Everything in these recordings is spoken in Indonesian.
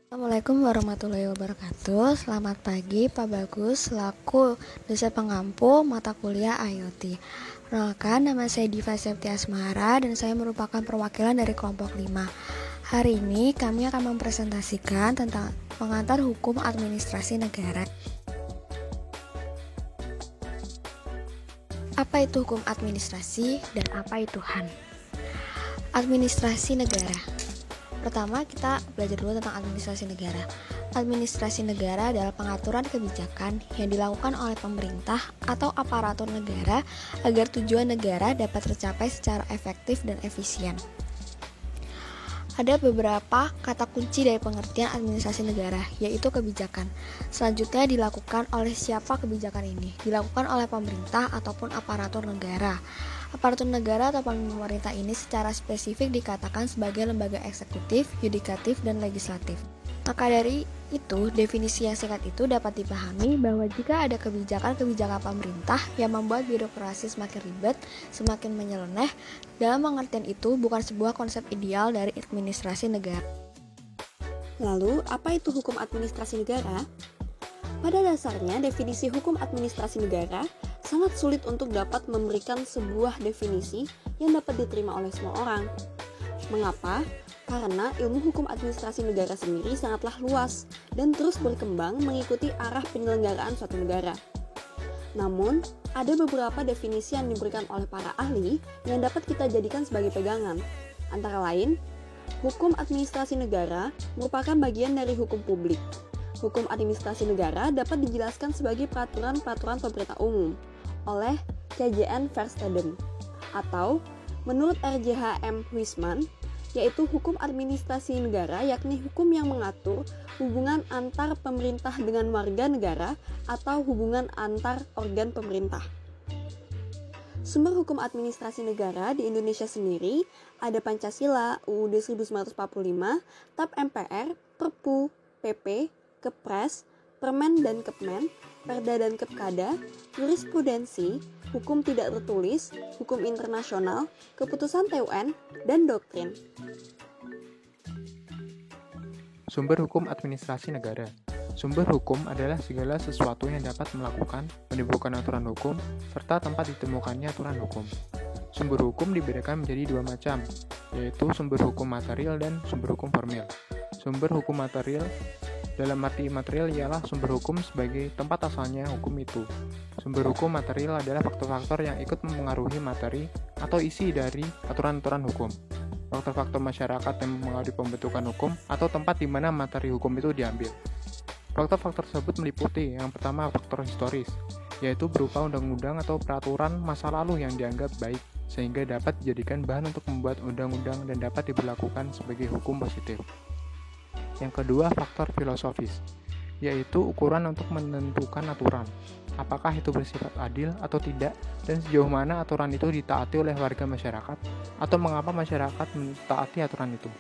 Assalamualaikum warahmatullahi wabarakatuh. Selamat pagi Pak Bagus, selaku dosen pengampu mata kuliah IoT. Perkenalkan, nama saya Diva Septia Asmara dan saya merupakan perwakilan dari kelompok 5. Hari ini kami akan mempresentasikan tentang pengantar hukum administrasi negara. Apa itu hukum administrasi dan apa itu HAN? Administrasi negara. Pertama, kita belajar dulu tentang administrasi negara. Administrasi negara adalah pengaturan kebijakan yang dilakukan oleh pemerintah atau aparatur negara agar tujuan negara dapat tercapai secara efektif dan efisien. Ada beberapa kata kunci dari pengertian administrasi negara, yaitu kebijakan. Selanjutnya dilakukan oleh siapa kebijakan ini? Dilakukan oleh pemerintah ataupun aparatur negara. Aparatur negara atau pemerintah ini secara spesifik dikatakan sebagai lembaga eksekutif, yudikatif, dan legislatif. Maka dari itu, definisi yang singkat itu dapat dipahami bahwa jika ada kebijakan-kebijakan pemerintah yang membuat birokrasi semakin ribet, semakin menyeleneh, dalam pengertian itu bukan sebuah konsep ideal dari administrasi negara. Lalu, apa itu hukum administrasi negara? Pada dasarnya, definisi hukum administrasi negara sangat sulit untuk dapat memberikan sebuah definisi yang dapat diterima oleh semua orang. Mengapa? Karena ilmu hukum administrasi negara sendiri sangatlah luas dan terus berkembang mengikuti arah penyelenggaraan suatu negara. Namun, ada beberapa definisi yang diberikan oleh para ahli yang dapat kita jadikan sebagai pegangan. Antara lain, hukum administrasi negara merupakan bagian dari hukum publik. Hukum administrasi negara dapat dijelaskan sebagai peraturan-peraturan pemerintah umum oleh KJN Versteden, atau menurut RJH.M. Huisman, yaitu hukum administrasi negara, yakni hukum yang mengatur hubungan antar pemerintah dengan warga negara atau hubungan antar organ pemerintah. Sumber hukum administrasi negara di Indonesia sendiri ada Pancasila, UUD 1945, TAP MPR, Perpu, PP, Kepres, Permen dan Kepmen, Perda dan Kepkada, jurisprudensi, hukum tidak tertulis, hukum internasional, keputusan TUN, dan doktrin. Sumber hukum administrasi negara. Sumber hukum adalah segala sesuatu yang dapat melakukan, menimbulkan aturan hukum, serta tempat ditemukannya aturan hukum. Sumber hukum dibedakan menjadi dua macam, yaitu sumber hukum material dan sumber hukum formil. Sumber hukum material dalam arti material ialah sumber hukum sebagai tempat asalnya hukum itu. Sumber hukum material adalah faktor-faktor yang ikut mempengaruhi materi atau isi dari aturan-aturan hukum. Faktor-faktor masyarakat yang mempengaruhi pembentukan hukum atau tempat di mana materi hukum itu diambil. Faktor-faktor tersebut meliputi yang pertama faktor historis, yaitu berupa undang-undang atau peraturan masa lalu yang dianggap baik, sehingga dapat dijadikan bahan untuk membuat undang-undang dan dapat diberlakukan sebagai hukum positif. Yang kedua, faktor filosofis, yaitu ukuran untuk menentukan aturan. Apakah itu bersifat adil atau tidak, dan sejauh mana aturan itu ditaati oleh warga masyarakat, atau mengapa masyarakat mentaati aturan itu.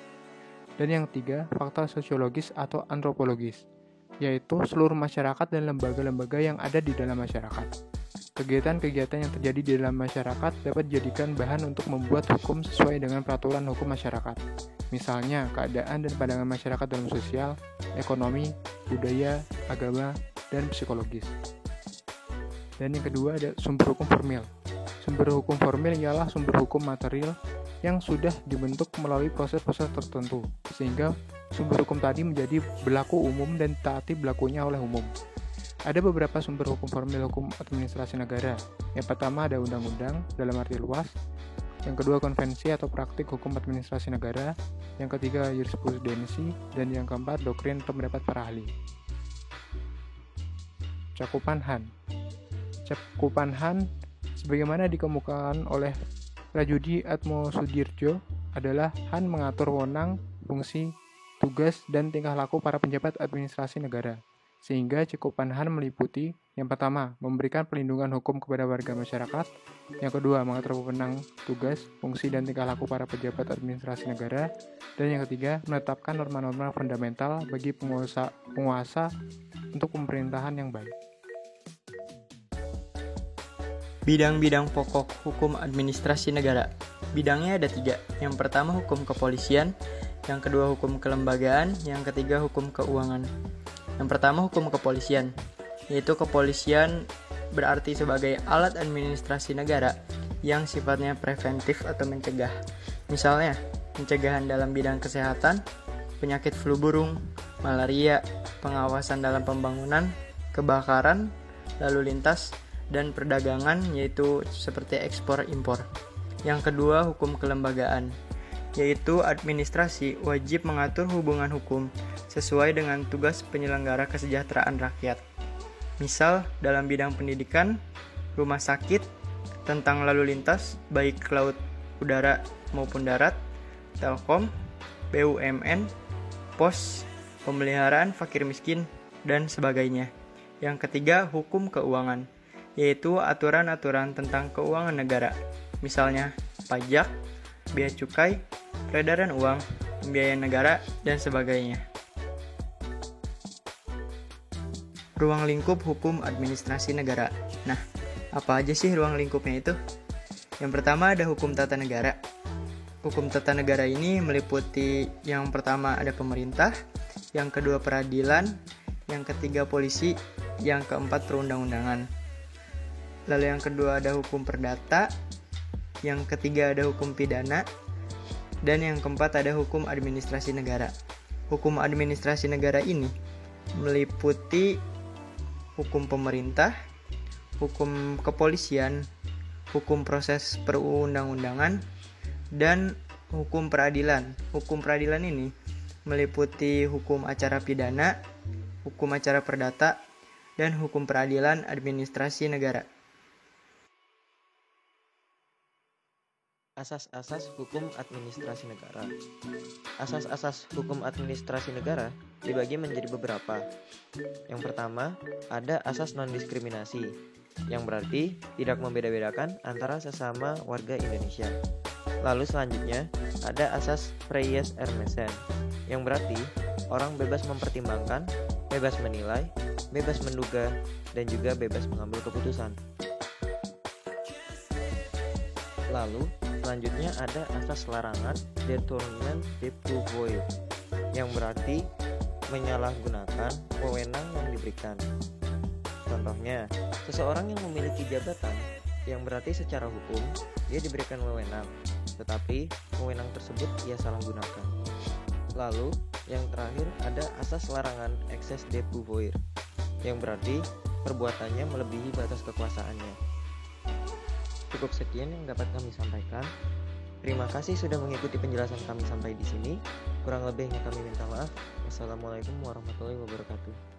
Dan yang ketiga, faktor sosiologis atau antropologis, yaitu seluruh masyarakat dan lembaga-lembaga yang ada di dalam masyarakat. Kegiatan-kegiatan yang terjadi di dalam masyarakat dapat dijadikan bahan untuk membuat hukum sesuai dengan peraturan hukum masyarakat. Misalnya, keadaan dan pandangan masyarakat dalam sosial, ekonomi, budaya, agama, dan psikologis. Dan yang kedua ada sumber hukum formil. Sumber hukum formil ialah sumber hukum material yang sudah dibentuk melalui proses-proses tertentu, sehingga sumber hukum tadi menjadi berlaku umum dan taati berlakunya oleh umum. Ada beberapa sumber hukum formil hukum administrasi negara. Yang pertama ada undang-undang dalam arti luas. Yang kedua konvensi atau praktik hukum administrasi negara. Yang ketiga jurisprudensi. Dan yang keempat doktrin atau pendapat para ahli. Cakupan HAN. Cakupan HAN sebagaimana dikemukakan oleh Rajudi Atmosudirjo adalah HAN mengatur wewenang, fungsi, tugas, dan tingkah laku para pejabat administrasi negara. Sehingga cakupan HAN meliputi yang pertama, memberikan perlindungan hukum kepada warga masyarakat. Yang kedua, mengatur wewenang, tugas, fungsi, dan tingkah laku para pejabat administrasi negara. Dan yang ketiga, menetapkan norma-norma fundamental bagi penguasa untuk pemerintahan yang baik. Bidang-bidang pokok hukum administrasi negara. Bidangnya ada 3. Yang pertama hukum kepolisian, yang kedua hukum kelembagaan, yang ketiga hukum keuangan. Yang pertama hukum kepolisian, yaitu kepolisian berarti sebagai alat administrasi negara yang sifatnya preventif atau mencegah. Misalnya, pencegahan dalam bidang kesehatan, penyakit flu burung, malaria, pengawasan dalam pembangunan, kebakaran, lalu lintas, dan perdagangan, yaitu seperti ekspor impor. Yang kedua hukum kelembagaan, yaitu administrasi wajib mengatur hubungan hukum sesuai dengan tugas penyelenggara kesejahteraan rakyat. Misal dalam bidang pendidikan, rumah sakit, tentang lalu lintas baik laut, udara maupun darat, Telkom, BUMN, pos, pemeliharaan fakir miskin, dan sebagainya. Yang ketiga hukum keuangan, yaitu aturan-aturan tentang keuangan negara, misalnya pajak, bea cukai, peredaran uang, pembiayaan negara, dan sebagainya. Ruang lingkup hukum administrasi negara. Nah, apa aja sih ruang lingkupnya itu? Yang pertama ada hukum tata negara. Hukum tata negara ini meliputi yang pertama ada pemerintah, yang kedua peradilan, yang ketiga polisi, yang keempat perundang-undangan. Lalu yang kedua ada hukum perdata, yang ketiga ada hukum pidana, dan yang keempat ada hukum administrasi negara. Hukum administrasi negara ini meliputi hukum pemerintah, hukum kepolisian, hukum proses perundang-undangan, dan hukum peradilan. Hukum peradilan ini meliputi hukum acara pidana, hukum acara perdata, dan hukum peradilan administrasi negara. Asas-asas hukum administrasi negara. Asas-asas hukum administrasi negara dibagi menjadi beberapa. Yang pertama, ada asas non-diskriminasi, yang berarti tidak membeda-bedakan antara sesama warga Indonesia. Lalu selanjutnya, ada asas Freyes Hermesen, yang berarti orang bebas mempertimbangkan, bebas menilai, bebas menduga, dan juga bebas mengambil keputusan. Lalu selanjutnya ada asas larangan détournement de pouvoir, yang berarti menyalahgunakan wewenang yang diberikan. Contohnya, seseorang yang memiliki jabatan, yang berarti secara hukum dia diberikan wewenang, tetapi wewenang tersebut ia salah gunakan. Lalu yang terakhir ada asas larangan excès de pouvoir, yang berarti perbuatannya melebihi batas kekuasaannya. Cukup sekian yang dapat kami sampaikan. Terima kasih sudah mengikuti penjelasan kami sampai di sini. Kurang lebihnya kami minta maaf. Wassalamualaikum warahmatullahi wabarakatuh.